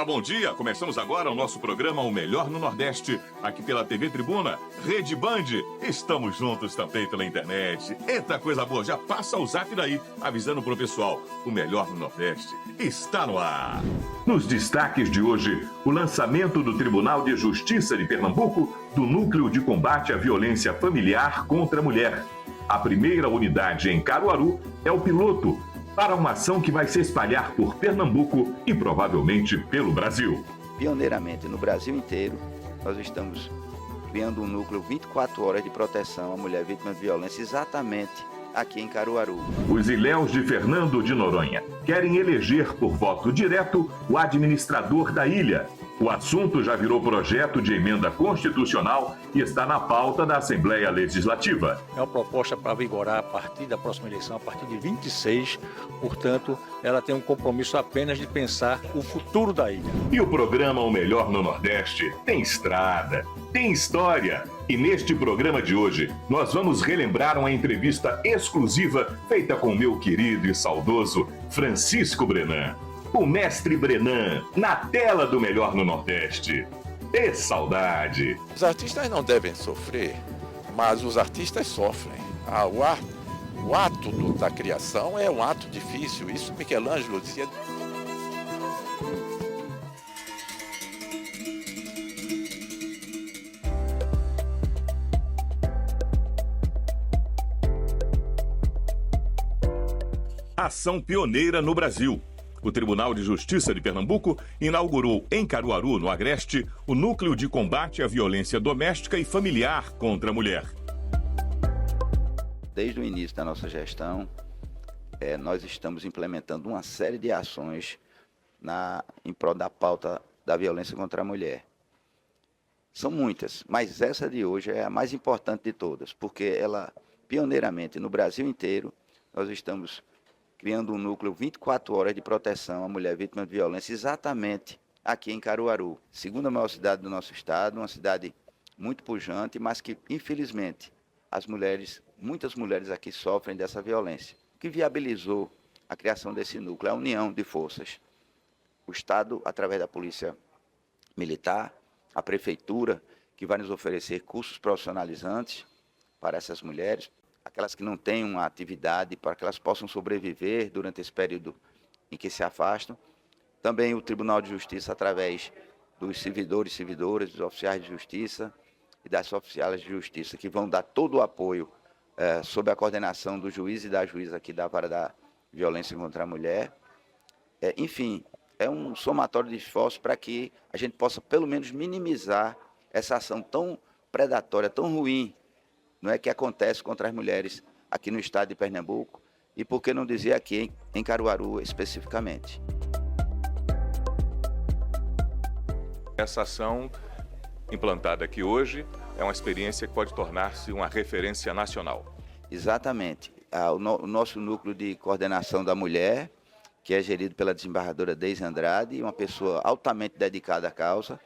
Olá, bom dia. Começamos agora o nosso programa O Melhor no Nordeste, aqui pela TV Tribuna, Rede Band. Estamos juntos também pela internet. Eita coisa boa, já passa o zap daí, avisando pro pessoal. O Melhor no Nordeste está no ar. Nos destaques de hoje, o lançamento do Tribunal de Justiça de Pernambuco do Núcleo de Combate à Violência Familiar contra a Mulher. A primeira unidade em Caruaru é o piloto para uma ação que vai se espalhar por Pernambuco e provavelmente pelo Brasil. Pioneiramente no Brasil inteiro, nós estamos criando um núcleo 24 horas de proteção à mulher vítima de violência, exatamente aqui em Caruaru. Os ilhéus de Fernando de Noronha querem eleger por voto direto o administrador da ilha. O assunto já virou projeto de emenda constitucional e está na pauta da Assembleia Legislativa. É uma proposta para vigorar a partir da próxima eleição, a partir de 26, portanto, ela tem um compromisso apenas de pensar o futuro da ilha. E o programa O Melhor no Nordeste tem estrada, tem história. E neste programa de hoje, nós vamos relembrar uma entrevista exclusiva feita com meu querido e saudoso Francisco Brenan. O mestre Brenan, na tela do Melhor no Nordeste. E saudade! Os artistas não devem sofrer, mas os artistas sofrem. O ato da criação é um ato difícil, isso Michelangelo dizia. Ação pioneira no Brasil. O Tribunal de Justiça de Pernambuco inaugurou em Caruaru, no Agreste, o Núcleo de Combate à Violência Doméstica e Familiar contra a Mulher. Desde o início da nossa gestão, nós estamos implementando uma série de ações em prol da pauta da violência contra a mulher. São muitas, mas essa de hoje é a mais importante de todas, porque ela, pioneiramente no Brasil inteiro, nós estamos criando um núcleo 24 horas de proteção à mulher vítima de violência, exatamente aqui em Caruaru. Segunda maior cidade do nosso estado, uma cidade muito pujante, mas que, infelizmente, muitas mulheres aqui sofrem dessa violência. O que viabilizou a criação desse núcleo é a união de forças. O Estado, através da Polícia Militar, a Prefeitura, que vai nos oferecer cursos profissionalizantes para essas mulheres, aquelas que não têm uma atividade, para que elas possam sobreviver durante esse período em que se afastam. Também o Tribunal de Justiça, através dos servidores e servidoras, dos oficiais de justiça e das oficiais de justiça, que vão dar todo o apoio sob a coordenação do juiz e da juíza aqui da Vara da Violência contra a Mulher. Enfim, é um somatório de esforços para que a gente possa, pelo menos, minimizar essa ação tão predatória, tão ruim, não é, que acontece contra as mulheres aqui no estado de Pernambuco e, por que não dizer, aqui em Caruaru especificamente. Essa ação implantada aqui hoje é uma experiência que pode tornar-se uma referência nacional. Exatamente. O nosso núcleo de coordenação da mulher, que é gerido pela desembargadora Deise Andrade, uma pessoa altamente dedicada à causa.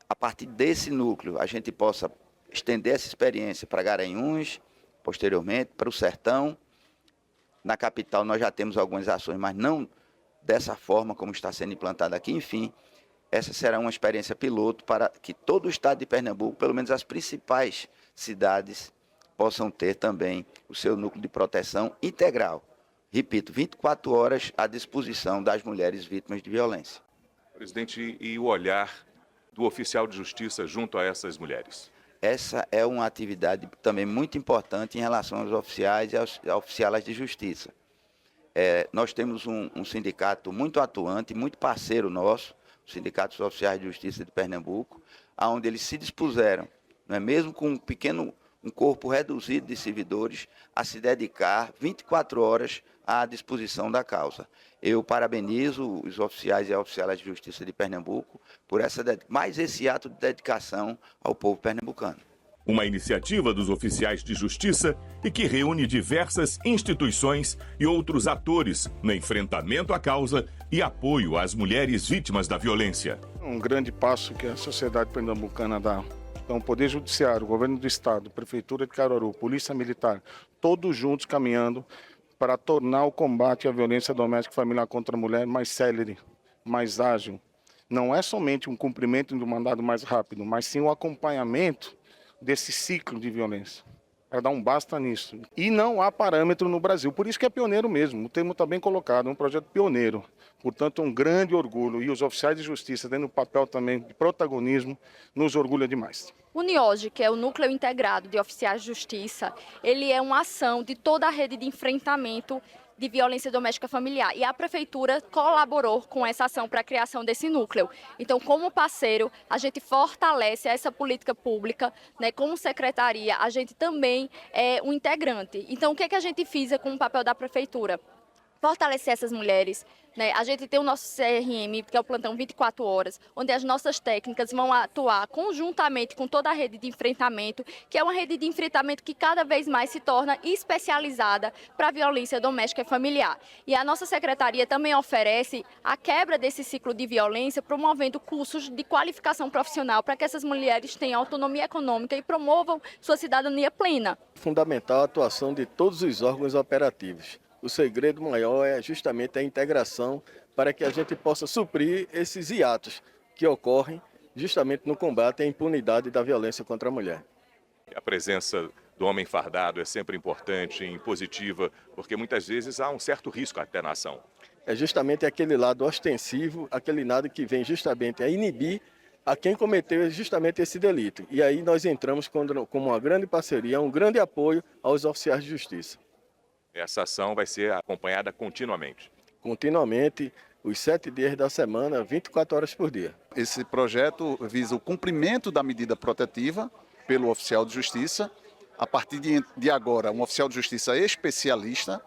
A partir desse núcleo, a gente possa estender essa experiência para Garanhuns, posteriormente para o Sertão. Na capital nós já temos algumas ações, mas não dessa forma como está sendo implantada aqui. Enfim, essa será uma experiência piloto para que todo o estado de Pernambuco, pelo menos as principais cidades, possam ter também o seu núcleo de proteção integral. Repito, 24 horas à disposição das mulheres vítimas de violência. Presidente, e o olhar do oficial de justiça junto a essas mulheres? Essa é uma atividade também muito importante em relação aos oficiais e aos oficiais de justiça. Nós temos um sindicato muito atuante, muito parceiro nosso, o Sindicato dos Oficiais de Justiça de Pernambuco, onde eles se dispuseram, não é, mesmo com um corpo reduzido de servidores, a se dedicar 24 horas à disposição da causa. Eu parabenizo os oficiais e oficiais de justiça de Pernambuco por mais esse ato de dedicação ao povo pernambucano. Uma iniciativa dos oficiais de justiça e que reúne diversas instituições e outros atores no enfrentamento à causa e apoio às mulheres vítimas da violência. Um grande passo que a sociedade pernambucana dá. Então, o Poder Judiciário, o Governo do Estado, Prefeitura de Caruaru, Polícia Militar, todos juntos caminhando para tornar o combate à violência doméstica e familiar contra a mulher mais célere, mais ágil. não é somente um cumprimento de um mandado mais rápido, mas sim o acompanhamento desse ciclo de violência. Para dar um basta nisso. E não há parâmetro no Brasil, por isso que é pioneiro mesmo, o termo está bem colocado, é um projeto pioneiro. Portanto, um grande orgulho, e os oficiais de justiça tendo um papel também de protagonismo, nos orgulha demais. O NIOJ, que é o Núcleo Integrado de Oficiais de Justiça, ele é uma ação de toda a rede de enfrentamento de violência doméstica familiar. E a Prefeitura colaborou com essa ação para a criação desse núcleo. Então, como parceiro, a gente fortalece essa política pública, né? Como secretaria, a gente também é um integrante. Então, o que a gente fez com o papel da Prefeitura? Fortalecer essas mulheres, né? A gente tem o nosso CRM, que é o plantão 24 horas, onde as nossas técnicas vão atuar conjuntamente com toda a rede de enfrentamento, que é uma rede de enfrentamento que cada vez mais se torna especializada para a violência doméstica e familiar. E a nossa secretaria também oferece a quebra desse ciclo de violência, promovendo cursos de qualificação profissional para que essas mulheres tenham autonomia econômica e promovam sua cidadania plena. Fundamental a atuação de todos os órgãos operativos. O segredo maior é justamente a integração para que a gente possa suprir esses hiatos que ocorrem justamente no combate à impunidade da violência contra a mulher. A presença do homem fardado é sempre importante e positiva, porque muitas vezes há um certo risco até na ação. É justamente aquele lado ostensivo, aquele lado que vem justamente a inibir a quem cometeu justamente esse delito. E aí nós entramos como uma grande parceria, um grande apoio aos oficiais de justiça. Essa ação vai ser acompanhada continuamente. Continuamente, os 7 dias da semana, 24 horas por dia. Esse projeto visa o cumprimento da medida protetiva pelo oficial de justiça. A partir de agora, um oficial de justiça especialista,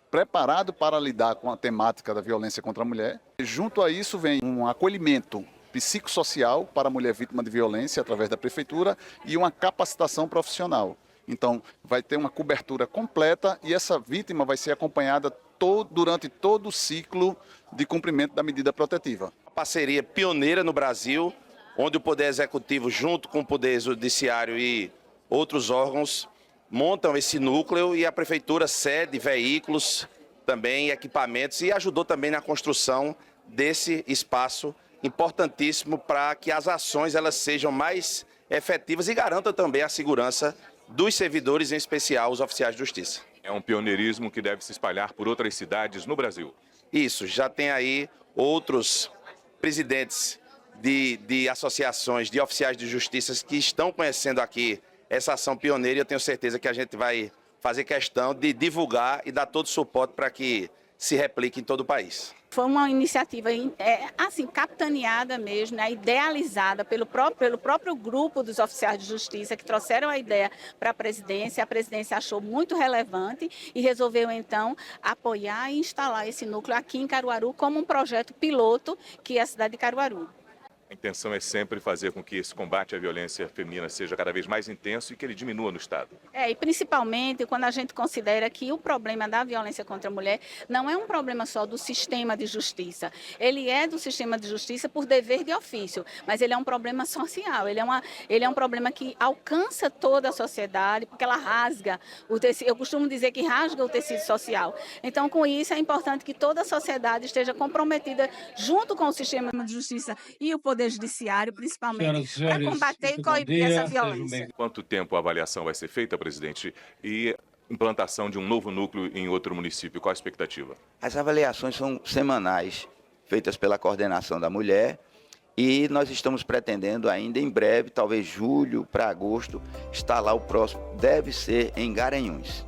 preparado para lidar com a temática da violência contra a mulher. Junto a isso vem um acolhimento psicossocial para a mulher vítima de violência através da prefeitura e uma capacitação profissional. Então, vai ter uma cobertura completa e essa vítima vai ser acompanhada durante todo o ciclo de cumprimento da medida protetiva. Uma parceria pioneira no Brasil, onde o Poder Executivo, junto com o Poder Judiciário e outros órgãos, montam esse núcleo e a Prefeitura cede veículos, também equipamentos e ajudou também na construção desse espaço importantíssimo para que as ações elas sejam mais efetivas e garantam também a segurança dos servidores, em especial os oficiais de justiça. É um pioneirismo que deve se espalhar por outras cidades no Brasil. Isso, já tem aí outros presidentes de associações de oficiais de justiça que estão conhecendo aqui essa ação pioneira e eu tenho certeza que a gente vai fazer questão de divulgar e dar todo o suporte para que se replique em todo o país. Foi uma iniciativa assim, capitaneada mesmo, né, idealizada pelo próprio grupo dos oficiais de justiça que trouxeram a ideia para a presidência achou muito relevante e resolveu então apoiar e instalar esse núcleo aqui em Caruaru como um projeto piloto que é a cidade de Caruaru. A intenção é sempre fazer com que esse combate à violência feminina seja cada vez mais intenso e que ele diminua no Estado. E principalmente quando a gente considera que o problema da violência contra a mulher não é um problema só do sistema de justiça. Ele é do sistema de justiça por dever de ofício, mas ele é um problema social, ele é um problema que alcança toda a sociedade, porque ela rasga o tecido, eu costumo dizer que rasga o tecido social. Então, com isso, é importante que toda a sociedade esteja comprometida junto com o sistema de justiça e o Poder Judiciário, principalmente, para combater e coibir essa violência. Quanto tempo a avaliação vai ser feita, presidente? E implantação de um novo núcleo em outro município, qual a expectativa? As avaliações são semanais, feitas pela coordenação da mulher, e nós estamos pretendendo ainda em breve, talvez julho para agosto, instalar o próximo, deve ser em Garanhuns.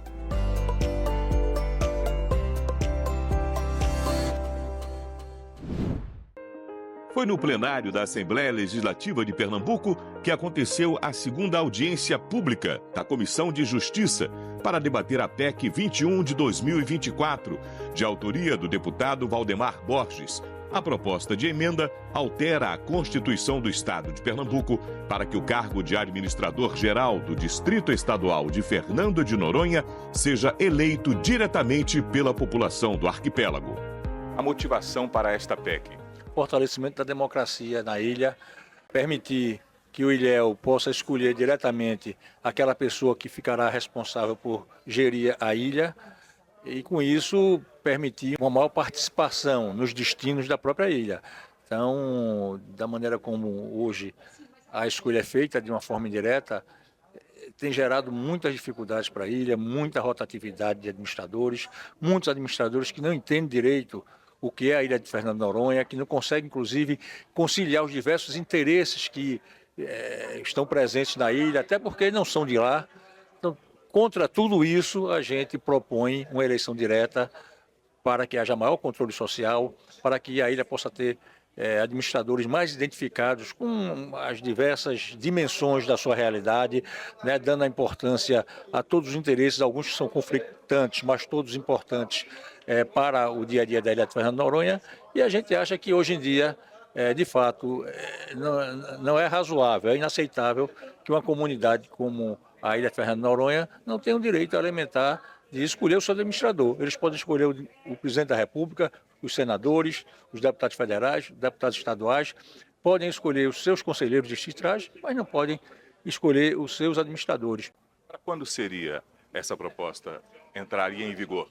Foi no plenário da Assembleia Legislativa de Pernambuco que aconteceu a segunda audiência pública da Comissão de Justiça para debater a PEC 21 de 2024, de autoria do deputado Valdemar Borges. A proposta de emenda altera a Constituição do Estado de Pernambuco para que o cargo de administrador-geral do Distrito Estadual de Fernando de Noronha seja eleito diretamente pela população do arquipélago. A motivação para esta PEC? Fortalecimento da democracia na ilha, permitir que o ilhéu possa escolher diretamente aquela pessoa que ficará responsável por gerir a ilha e, com isso, permitir uma maior participação nos destinos da própria ilha. Então, da maneira como hoje a escolha é feita de uma forma indireta, tem gerado muitas dificuldades para a ilha, muita rotatividade de administradores, muitos administradores que não entendem direito o que é a ilha de Fernando de Noronha, que não conseguem, inclusive, conciliar os diversos interesses que estão presentes na ilha, até porque não são de lá. Então, contra tudo isso, a gente propõe uma eleição direta para que haja maior controle social, para que a ilha possa ter administradores mais identificados com as diversas dimensões da sua realidade, né, dando a importância a todos os interesses, alguns que são conflitantes, mas todos importantes para o dia a dia da ilha de Fernando de Noronha. E a gente acha que hoje em dia, de fato, não é razoável, é inaceitável que uma comunidade como a ilha de Fernando de Noronha não tenha o direito elementar de escolher o seu administrador. Eles podem escolher o presidente da República, os senadores, os deputados federais, os deputados estaduais, podem escolher os seus conselheiros distritais, mas não podem escolher os seus administradores. Para quando seria essa proposta entraria em vigor?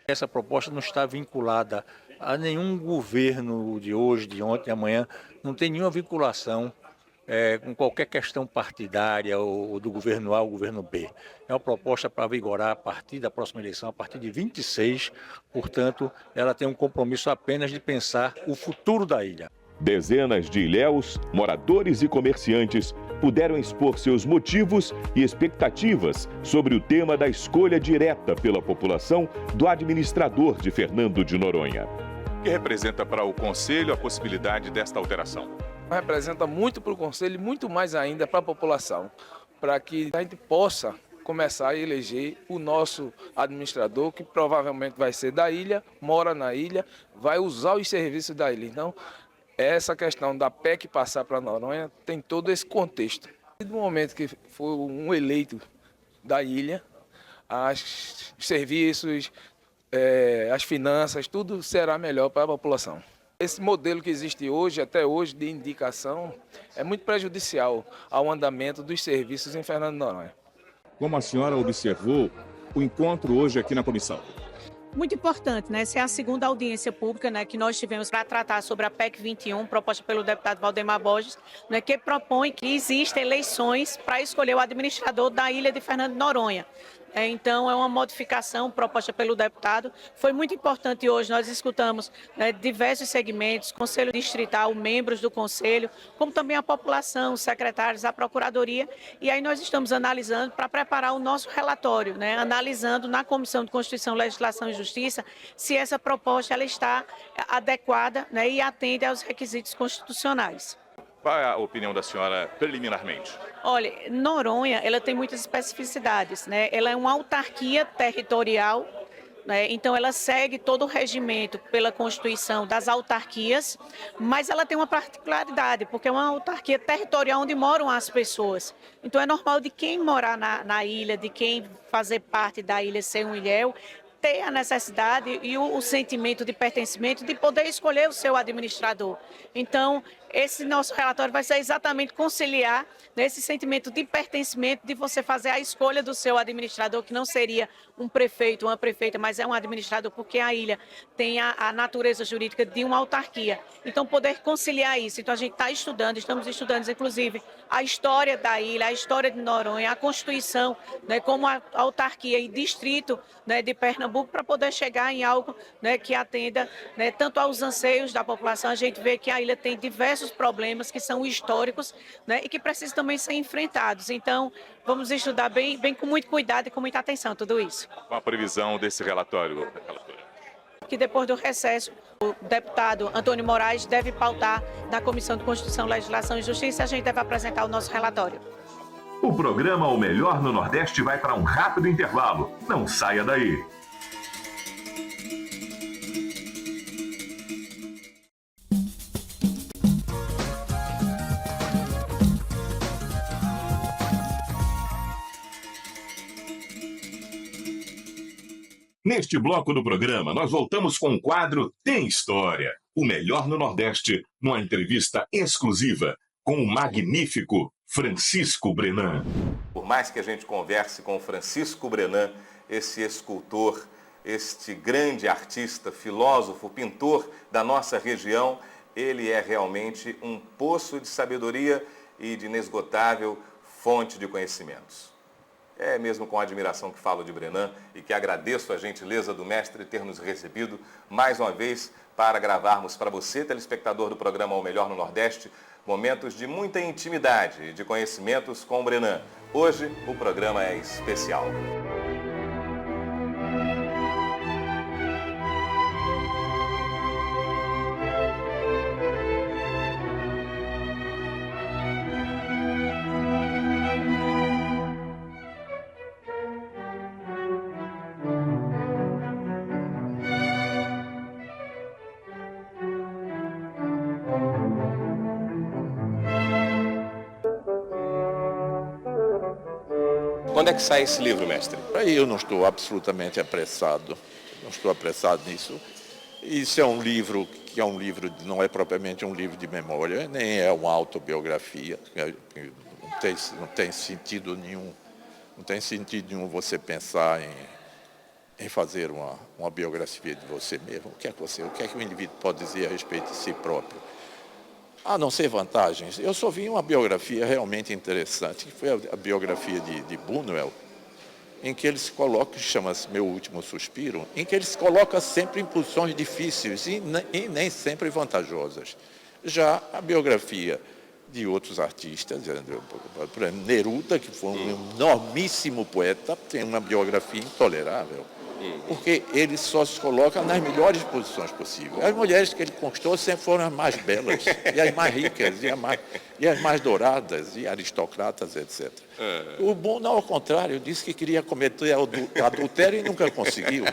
Essa proposta não está vinculada a nenhum governo de hoje, de ontem, de amanhã, não tem nenhuma vinculação com qualquer questão partidária ou do governo A ou governo B. É uma proposta para vigorar a partir da próxima eleição, a partir de 26, portanto, ela tem um compromisso apenas de pensar o futuro da ilha. Dezenas de ilhéus, moradores e comerciantes puderam expor seus motivos e expectativas sobre o tema da escolha direta pela população do administrador de Fernando de Noronha. O que representa para o Conselho a possibilidade desta alteração? Representa muito para o Conselho e muito mais ainda para a população, para que a gente possa começar a eleger o nosso administrador, que provavelmente vai ser da ilha, mora na ilha, vai usar os serviços da ilha. Então, essa questão da PEC passar para Noronha tem todo esse contexto. No momento que for um eleito da ilha, os serviços, as finanças, tudo será melhor para a população. Esse modelo que existe hoje, até hoje, de indicação, é muito prejudicial ao andamento dos serviços em Fernando de Noronha. Como a senhora observou o encontro hoje aqui na comissão? Muito importante, né? Essa é a segunda audiência pública, né, que nós tivemos para tratar sobre a PEC 21, proposta pelo deputado Valdemar Borges, né, que propõe que existam eleições para escolher o administrador da ilha de Fernando de Noronha. Então, é uma modificação proposta pelo deputado. Foi muito importante hoje, nós escutamos diversos segmentos, Conselho Distrital, membros do Conselho, como também a população, os secretários, a Procuradoria. E aí nós estamos analisando para preparar o nosso relatório, né? Analisando na Comissão de Constituição, Legislação e Justiça se essa proposta ela está adequada, né, e atende aos requisitos constitucionais. Qual é a opinião da senhora preliminarmente? Olha, Noronha, ela tem muitas especificidades, né? Ela é uma autarquia territorial, né? Então ela segue todo o regimento pela Constituição das autarquias, mas ela tem uma particularidade, porque é uma autarquia territorial onde moram as pessoas. Então é normal de quem morar na ilha, de quem fazer parte da ilha ser um ilhéu, ter a necessidade e o sentimento de pertencimento de poder escolher o seu administrador. Então, esse nosso relatório vai ser exatamente conciliar esse sentimento de pertencimento, de você fazer a escolha do seu administrador, que não seria um prefeito, uma prefeita, mas é um administrador, porque a ilha tem a natureza jurídica de uma autarquia. Então, poder conciliar isso. Então, a gente está estudando, estamos estudando, inclusive, a história da ilha, a história de Noronha, a Constituição, né, como a autarquia e distrito, né, de Pernambuco, para poder chegar em algo, né, que atenda, né, tanto aos anseios da população. A gente vê que a ilha tem diversos problemas que são históricos, né, e que precisam também ser enfrentados. Então, vamos estudar bem com muito cuidado e com muita atenção tudo isso. Qual a previsão desse relatório? Que depois do recesso, o deputado Antônio Moraes deve pautar na Comissão de Constituição, Legislação e Justiça e a gente deve apresentar o nosso relatório. O programa O Melhor no Nordeste vai para um rápido intervalo. Não saia daí. Neste bloco do programa, nós voltamos com o quadro Tem História. O melhor no Nordeste, numa entrevista exclusiva com o magnífico Francisco Brenan. Por mais que a gente converse com o Francisco Brenan, esse escultor, este grande artista, filósofo, pintor da nossa região, Ele é realmente um poço de sabedoria e de inesgotável fonte de conhecimentos. É mesmo com admiração que falo de Brenan e que agradeço a gentileza do mestre ter nos recebido mais uma vez para gravarmos para você, telespectador do programa O Melhor no Nordeste, momentos de muita intimidade e de conhecimentos com o Brenan. Hoje o programa é especial. Quando é que sai esse livro, mestre? Aí eu não estou absolutamente apressado, não estou apressado nisso. Isso é um livro que não é propriamente um livro de memória, nem é uma autobiografia. Não tem sentido nenhum você pensar em fazer uma biografia de você mesmo. O que é que o indivíduo pode dizer a respeito de si próprio? A não ser vantagens. Eu só vi uma biografia realmente interessante, que foi a biografia de Buñuel, em que ele se coloca, chama-se Meu Último Suspiro, em que ele se coloca sempre em posições difíceis e nem sempre vantajosas. Já a biografia de outros artistas, por exemplo, Neruda, que foi um enormíssimo poeta, tem uma biografia intolerável. Porque ele só se coloca nas melhores posições possíveis. As mulheres que ele conquistou sempre foram as mais belas, e as mais ricas, e as mais douradas, e aristocratas, etc. O Buñuel, ao contrário, disse que queria cometer adultério e nunca conseguiu.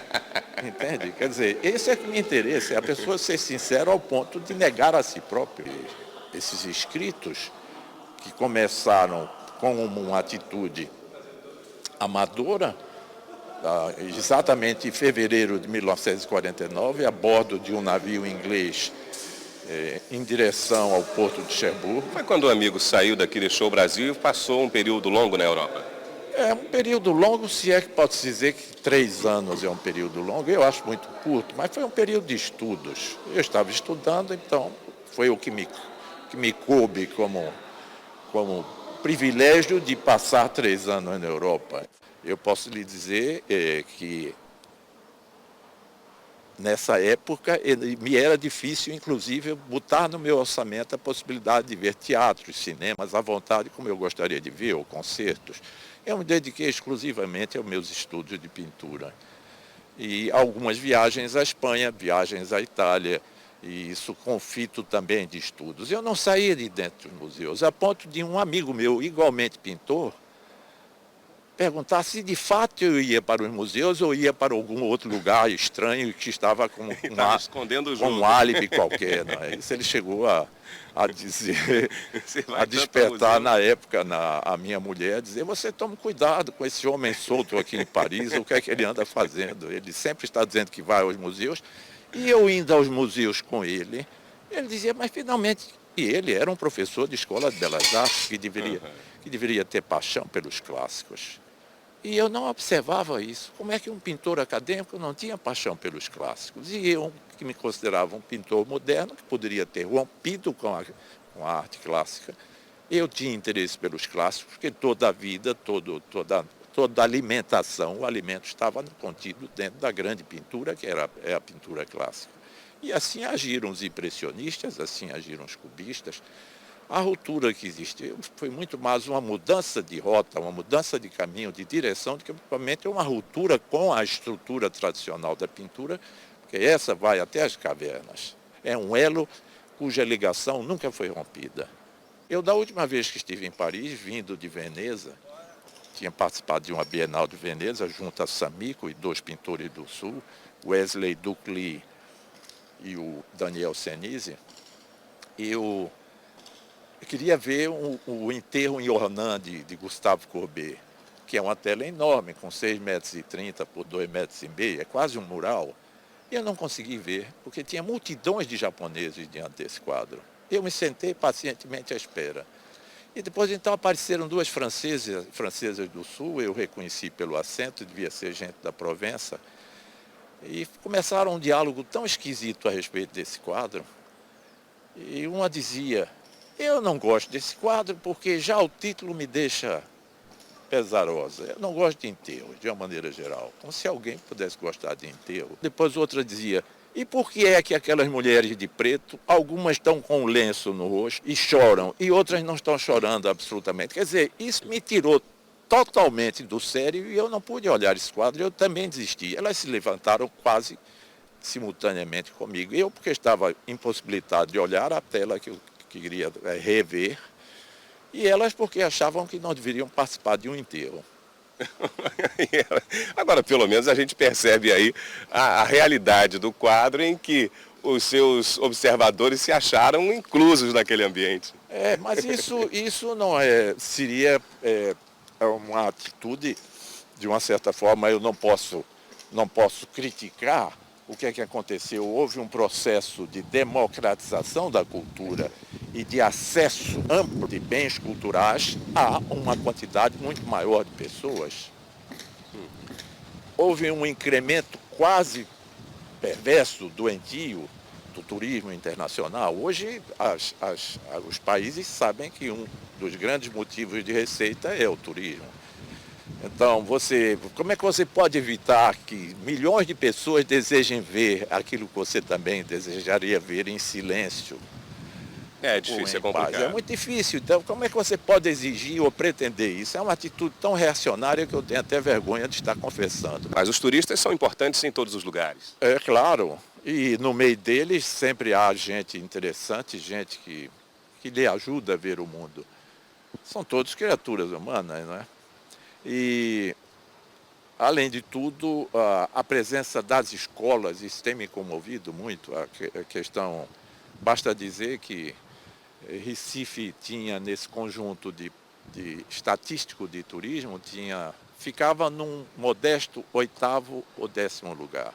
Entende? Quer dizer, esse é que me interessa, é a pessoa ser sincera ao ponto de negar a si própria. Esses escritos, que começaram com uma atitude amadora, exatamente em fevereiro de 1949, a bordo de um navio inglês em direção ao porto de Cherbourg. Foi quando o amigo saiu daqui, deixou o Brasil e passou um período longo na Europa? É um período longo, se é que pode-se dizer que 3 anos é um período longo. Eu acho muito curto, mas foi um período de estudos. Eu estava estudando, então foi o que me coube como privilégio de passar 3 anos na Europa. Eu posso lhe dizer que nessa época me era difícil, inclusive, botar no meu orçamento a possibilidade de ver teatros, cinemas à vontade, como eu gostaria de ver, ou concertos. Eu me dediquei exclusivamente aos meus estudos de pintura. E algumas viagens à Espanha, viagens à Itália, e isso conflito também de estudos. Eu não saía de dentro dos museus, a ponto de um amigo meu, igualmente pintor, perguntar se de fato eu ia para os museus ou ia para algum outro lugar estranho que estava com um álibi qualquer. Não é? Isso ele chegou a dizer, a despertar na época a minha mulher, dizer: você tome cuidado com esse homem solto aqui em Paris, o que é que ele anda fazendo? Ele sempre está dizendo que vai aos museus, e eu indo aos museus com ele dizia, mas finalmente, e ele era um professor de escola de belas artes que deveria ter paixão pelos clássicos. E eu não observava isso. Como é que um pintor acadêmico não tinha paixão pelos clássicos? E eu, que me considerava um pintor moderno, que poderia ter rompido com a arte clássica, eu tinha interesse pelos clássicos, porque toda a vida, toda a alimentação, o alimento estava contido dentro da grande pintura, que é a pintura clássica. E assim agiram os impressionistas, assim agiram os cubistas. A ruptura que existe foi muito mais uma mudança de rota, uma mudança de caminho, de direção, do que propriamente uma ruptura com a estrutura tradicional da pintura, porque essa vai até as cavernas. É um elo cuja ligação nunca foi rompida. Eu, da última vez que estive em Paris, vindo de Veneza, tinha participado de uma Bienal de Veneza, junto a Samico e 2 pintores do Sul, Wesley Ducli e o Daniel Senise, eu queria ver o enterro em Ornans de Gustave Courbet, que é uma tela enorme, com 6,30 metros por 2,5 metros, é quase um mural. E eu não consegui ver, porque tinha multidões de japoneses diante desse quadro. Eu me sentei pacientemente à espera. E depois então apareceram 2 francesas do Sul, eu reconheci pelo acento, devia ser gente da Provença, e começaram um diálogo tão esquisito a respeito desse quadro, E uma dizia, eu não gosto desse quadro porque já o título me deixa pesarosa. Eu não gosto de enterro, de uma maneira geral. Como se alguém pudesse gostar de enterro. Depois outra dizia, e por que é que aquelas mulheres de preto, algumas estão com um lenço no rosto e choram, e outras não estão chorando absolutamente? Quer dizer, isso me tirou totalmente do sério e eu não pude olhar esse quadro, eu também desisti. Elas se levantaram quase simultaneamente comigo. Eu, porque estava impossibilitado de olhar a tela que eu queria rever, e elas porque achavam que não deveriam participar de um enterro. Agora, pelo menos, a gente percebe aí a realidade do quadro em que os seus observadores se acharam inclusos naquele ambiente. Mas isso não seria uma atitude, de uma certa forma, eu não posso criticar o que é que aconteceu. Houve um processo de democratização da cultura e de acesso amplo de bens culturais a uma quantidade muito maior de pessoas. Houve um incremento quase perverso, doentio, do turismo internacional. Hoje, os países sabem que um dos grandes motivos de receita é o turismo. Então, como é que você pode evitar que milhões de pessoas desejem ver aquilo que você também desejaria ver em silêncio? É difícil, é complicado. É muito difícil. Então, como é que você pode exigir ou pretender isso? É uma atitude tão reacionária que eu tenho até vergonha de estar confessando. Mas os turistas são importantes em todos os lugares. É claro. E no meio deles sempre há gente interessante, gente que lhe ajuda a ver o mundo. São todos criaturas humanas, não é? E, além de tudo, a presença das escolas, isso tem me comovido muito, a questão, basta dizer que Recife tinha, nesse conjunto de estatístico de turismo, ficava num modesto 8º ou 10º lugar.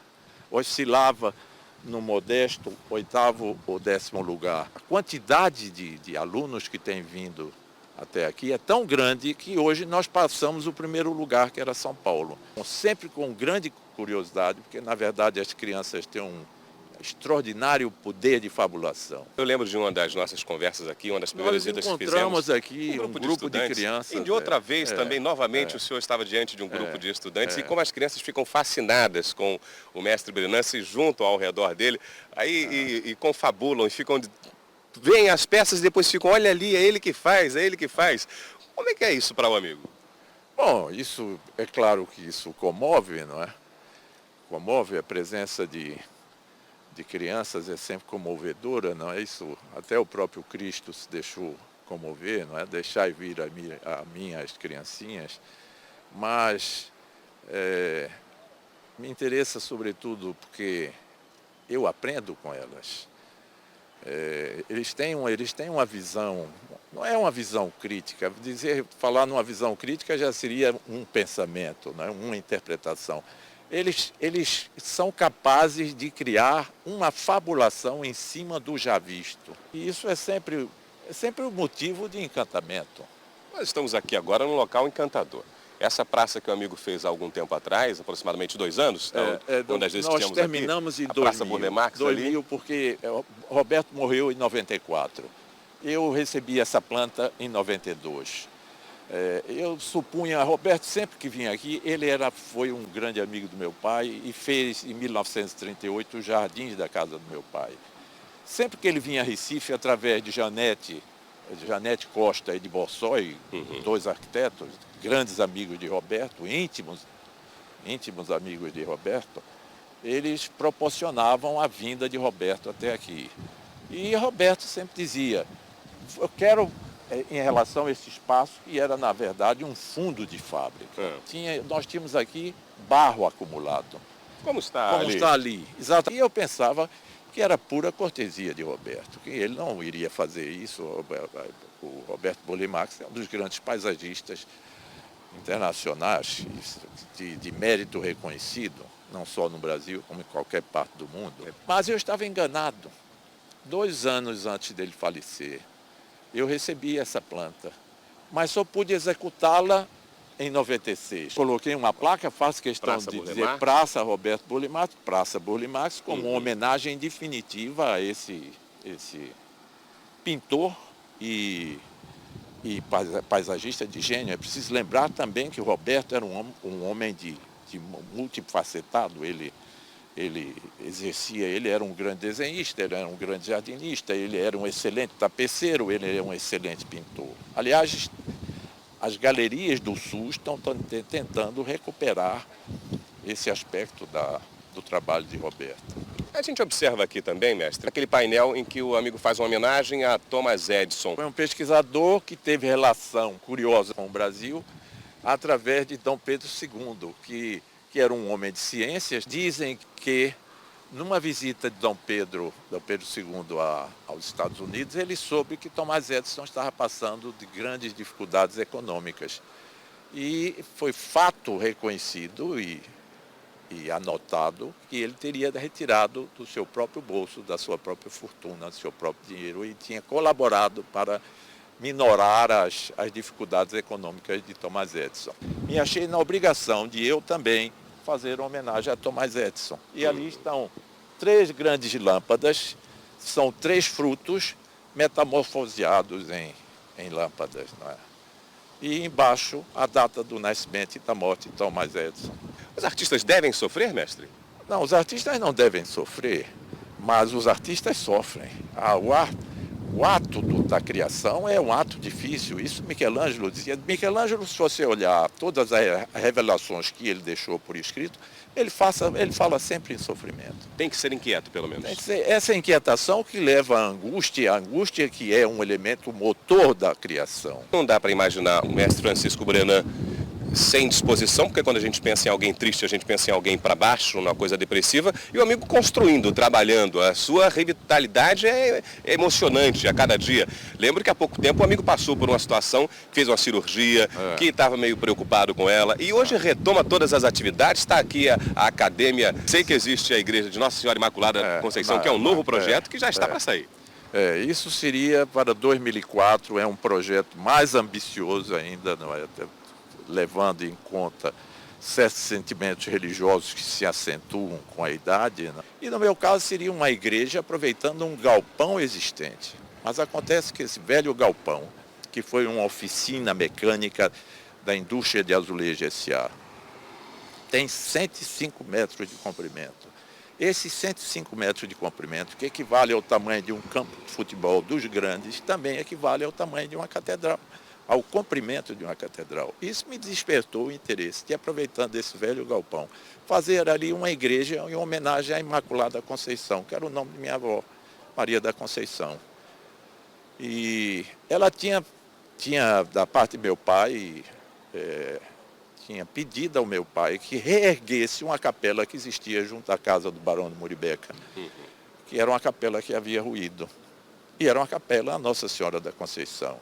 Oscilava no modesto 8º ou 10º lugar. A quantidade de alunos que tem vindo até aqui é tão grande que hoje nós passamos o primeiro lugar, que era São Paulo. Sempre com grande curiosidade, porque na verdade as crianças têm um extraordinário poder de fabulação. Eu lembro de uma das nossas conversas aqui, uma das primeiras idas que fizemos. Nós encontramos aqui um grupo de crianças. E de outra vez também, novamente, o senhor estava diante de um grupo de estudantes e como as crianças ficam fascinadas com o mestre Brenan, se juntam ao redor dele, aí e confabulam e ficam... Vêm as peças e depois ficam, olha ali, é ele que faz, é ele que faz. Como é que é isso para o amigo? Bom, isso é claro que isso comove, não é? Comove, a presença de crianças é sempre comovedora, não é? Isso, até o próprio Cristo se deixou comover, não é? Deixar vir a mim as criancinhas, mas me interessa sobretudo porque eu aprendo com elas. Eles têm uma visão, não é uma visão crítica, falar numa visão crítica já seria um pensamento, né? Uma interpretação. Eles são capazes de criar uma fabulação em cima do já visto. E isso é sempre um motivo de encantamento. Nós estamos aqui agora num local encantador. Essa praça que o amigo fez há algum tempo atrás, aproximadamente 2 anos, quando nós terminamos em 2000, Praça Burle Marx 2000 porque Roberto morreu em 94. Eu recebi essa planta em 92. Eu supunha, Roberto sempre que vinha aqui, foi um grande amigo do meu pai e fez em 1938 os jardins da casa do meu pai. Sempre que ele vinha a Recife, através de Janete Costa e de Borsoi, 2 arquitetos, grandes amigos de Roberto, íntimos amigos de Roberto, eles proporcionavam a vinda de Roberto até aqui. E Roberto sempre dizia, eu quero, em relação a esse espaço, que era, na verdade, um fundo de fábrica. Nós tínhamos aqui barro acumulado. Como está ali. Exato. E eu pensava que era pura cortesia de Roberto, que ele não iria fazer isso. O Roberto Burle Marx é um dos grandes paisagistas internacionais de mérito reconhecido, não só no Brasil, como em qualquer parte do mundo. Mas eu estava enganado. 2 anos antes dele falecer, eu recebi essa planta, mas só pude executá-la em 96. Coloquei uma placa, faço questão de dizer Praça Roberto Burle Marx, Praça Burle Marx, como uma homenagem definitiva a esse pintor e paisagista de gênio. É preciso lembrar também que o Roberto era um homem de multifacetado. Ele era um grande desenhista, ele era um grande jardinista, ele era um excelente tapeceiro, ele era um excelente pintor. Aliás, as galerias do Sul estão tentando recuperar esse aspecto do trabalho de Roberto. A gente observa aqui também, mestre, aquele painel em que o amigo faz uma homenagem a Thomas Edison. Foi um pesquisador que teve relação curiosa com o Brasil através de Dom Pedro II, que era um homem de ciências. Dizem que numa visita de Dom Pedro II aos Estados Unidos, ele soube que Thomas Edison estava passando de grandes dificuldades econômicas. E foi fato reconhecido e anotado que ele teria retirado do seu próprio bolso, da sua própria fortuna, do seu próprio dinheiro, e tinha colaborado para minorar as dificuldades econômicas de Thomas Edison. Me achei na obrigação de eu também fazer uma homenagem a Thomas Edison. E ali estão 3 grandes lâmpadas, são 3 frutos metamorfoseados em lâmpadas, não é? E embaixo a data do nascimento e da morte de Thomas Edison. Os artistas devem sofrer, mestre? Não, os artistas não devem sofrer, mas os artistas sofrem. O ato da criação é um ato difícil. Isso Michelangelo dizia. Michelangelo, se você olhar todas as revelações que ele deixou por escrito, ele fala sempre em sofrimento. Tem que ser inquieto, pelo menos. Tem que ser essa inquietação que leva à angústia, a angústia que é um elemento motor da criação. Não dá para imaginar o mestre Francisco Brenan sem disposição, porque quando a gente pensa em alguém triste, a gente pensa em alguém para baixo, numa coisa depressiva, e o amigo construindo, trabalhando. A sua revitalidade é emocionante a cada dia. Lembro que há pouco tempo o amigo passou por uma situação, fez uma cirurgia, que estava meio preocupado com ela, e hoje retoma todas as atividades, está aqui a academia. Sei que existe a igreja de Nossa Senhora Imaculada Conceição, que é um novo projeto que já está para sair. Isso seria para 2004, é um projeto mais ambicioso ainda, não é? Levando em conta certos sentimentos religiosos que se acentuam com a idade. Né? E no meu caso seria uma igreja aproveitando um galpão existente. Mas acontece que esse velho galpão, que foi uma oficina mecânica da indústria de azulejo S.A., tem 105 metros de comprimento. Esses 105 metros de comprimento, que equivale ao tamanho de um campo de futebol dos grandes, também equivale ao tamanho de uma catedral, ao comprimento de uma catedral. Isso me despertou o interesse de, aproveitando esse velho galpão, fazer ali uma igreja em homenagem à Imaculada Conceição, que era o nome de minha avó, Maria da Conceição. E ela tinha da parte de meu pai, tinha pedido ao meu pai que reerguesse uma capela que existia junto à casa do Barão de Muribeca, que era uma capela que havia ruído. E era uma capela a Nossa Senhora da Conceição,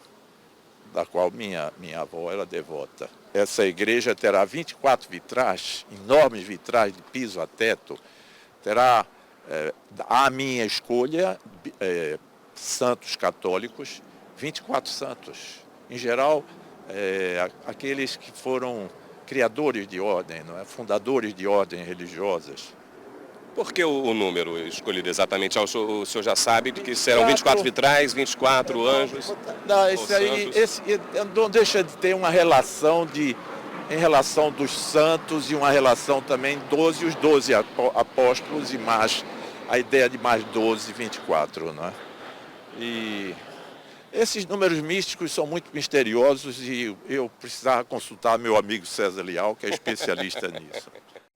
da qual minha avó era devota. Essa igreja terá 24 vitrais, enormes vitrais de piso a teto. Terá, à minha escolha, santos católicos, 24 santos. Em geral, aqueles que foram criadores de ordem, não é? Fundadores de ordens religiosas. Por que o número escolhido exatamente? O senhor já sabe de que serão 24 vitrais, 24 anjos? Não, esse não deixa de ter uma relação em relação dos santos e uma relação também 12, os 12 apóstolos e mais a ideia de mais 12, 24, não é? E esses números místicos são muito misteriosos e eu precisava consultar meu amigo César Leal, que é especialista nisso.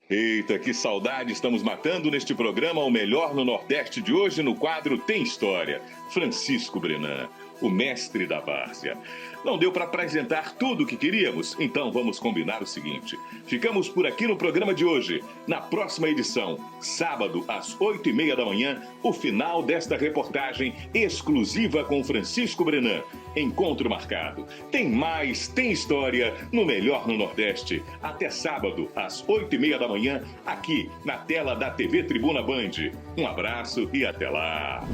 Eita, que saudade estamos matando neste programa O Melhor no Nordeste de hoje, no quadro Tem História. Francisco Brenan, o mestre da várzea. Não deu para apresentar tudo o que queríamos? Então vamos combinar o seguinte. Ficamos por aqui no programa de hoje. Na próxima edição, sábado, às 8h30 da manhã, o final desta reportagem exclusiva com Francisco Brenan. Encontro marcado. Tem mais, tem história no Melhor no Nordeste. Até sábado, às 8h30 da manhã, aqui na tela da TV Tribuna Band. Um abraço e até lá.